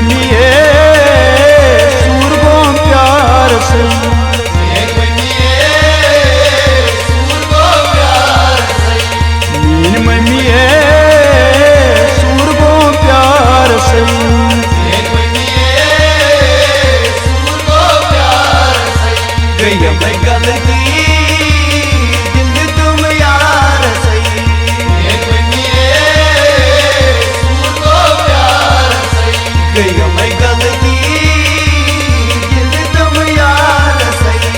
mummy सूर गो प्यार से मीन मम्मी सूर गो प्यार से गई मैं गलती दिल तुम यार सही गई मैं गलती दिल तुम यार सही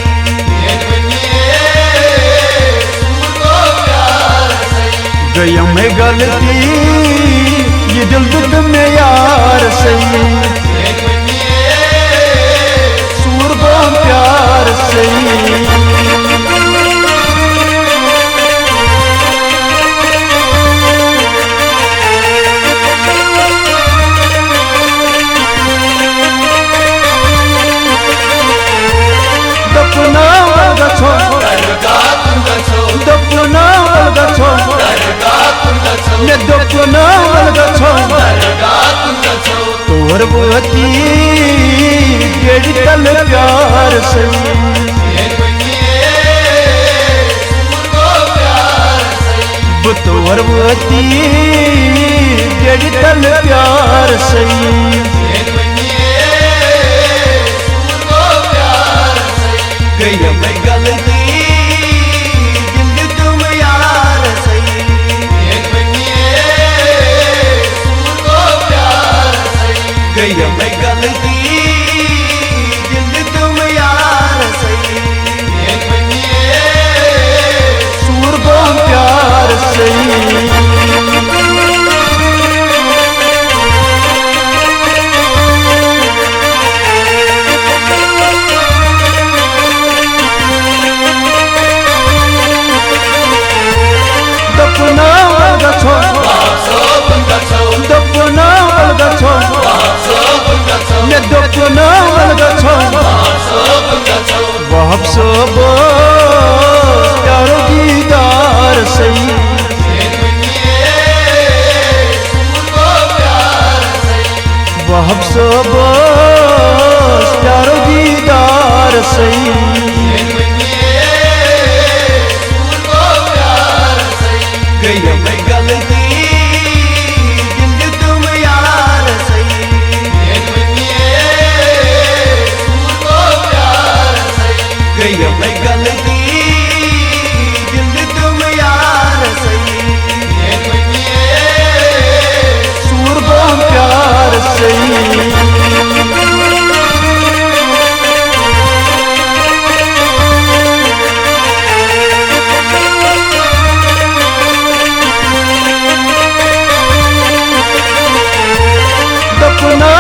गई मैं गलती ये दिल तुम यार सही सूर गो प्यार सही दपना गछो दपना गछो ने दपना गछो तोहर बती गेड़ी तल प्यार से तोहर बती गेड़ी तल प्यार से गई मैं गलती दिल तुम यार सही गई मैं गलती दिल तुम यार सही सूर गो प्यार सही दपना गछो दपना गछो ने दपना गछो वहब सब प्यारो दीदार सही वहब सब प्यारो दीदार सही गई मैं गलती दिल तुम यार सही गई मैं गलती दिल तुम यार सही सूर गो प्यार सही दपना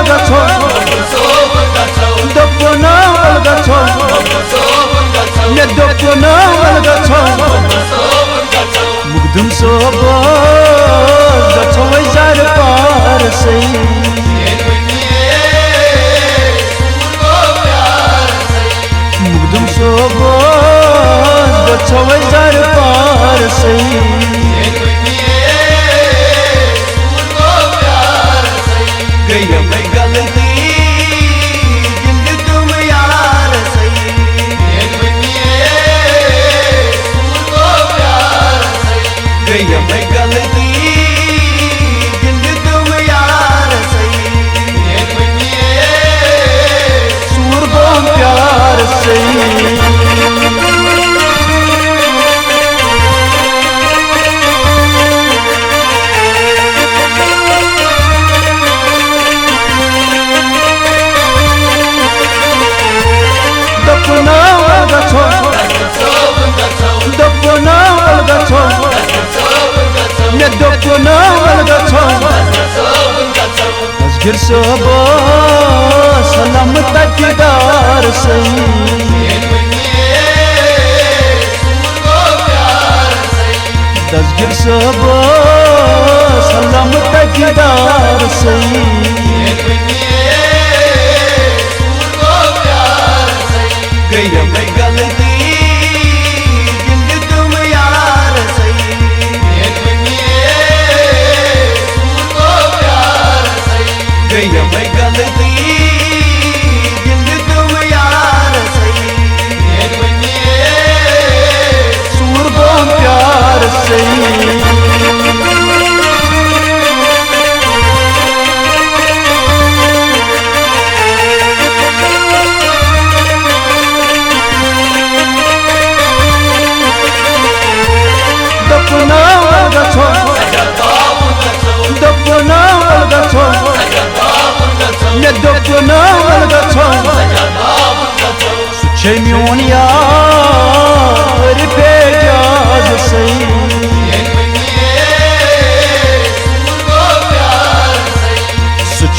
गछो दपना गछो ने दपना गछो मुग्धुम सब गछो जार पार सही मुग्धुम सब गछो जार पार सही गई मैं गलती दिल तुम यार सही गई मैं गलती दिल तुम यार सही सूर गो प्यार सही दपना गछो दपना गछो ने दपना गछो अजगर सब सलाम तकदार सही दसगिर सब सलाम तकदार सही गई मैं गलती दिल तुम यार सही गई मैं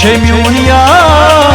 छे म्यून यार